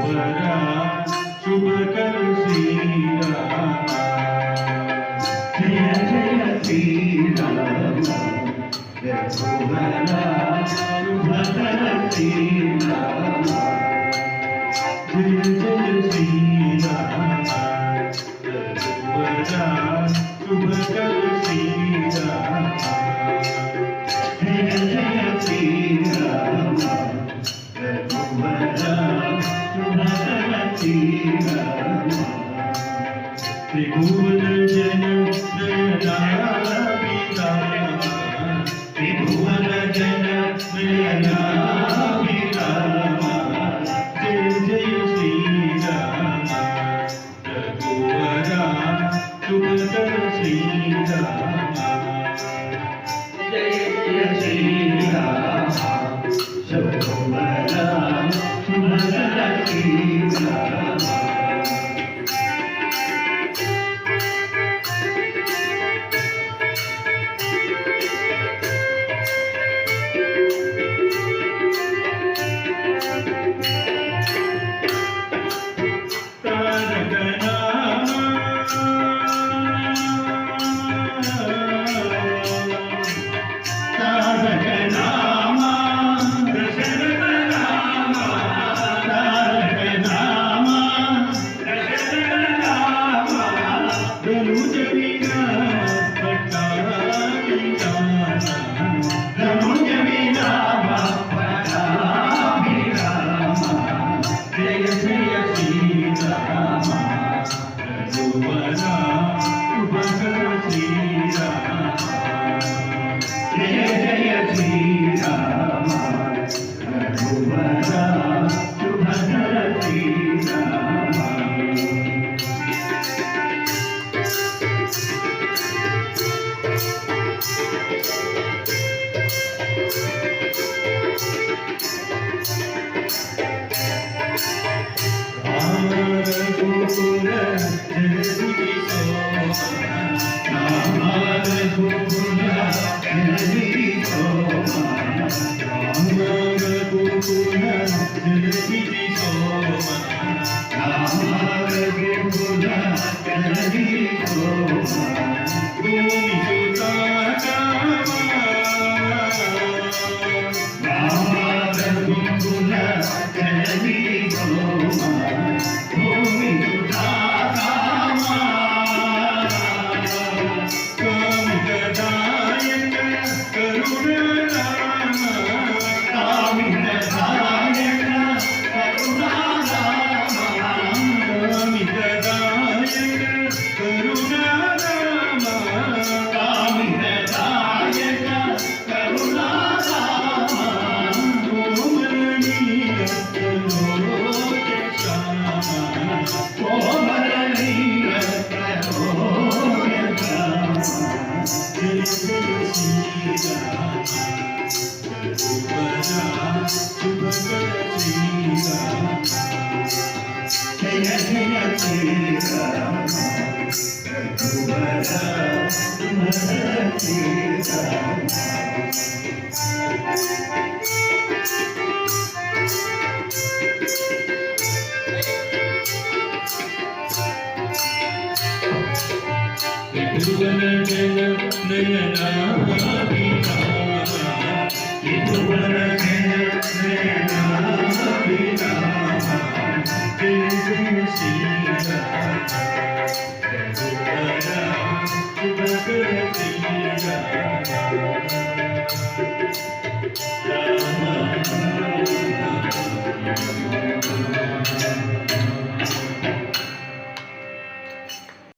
रघुवरा शुभकर श्री राम। जय जय श्री राम रघुवरा शुभकर श्री राम। जय जय श्री राम रघुवरा शुभकर श्री राम। जय जय श्री राम रघुवरा शुभकर श्री राम। त्रिभुवन जन नयना पिता, त्रिभुवन जन नयना पिता। जय जय श्री राम रघुवरा शुभकर श्री राम। जय जय श्री राम रघुवरा शुभकर श्री राम।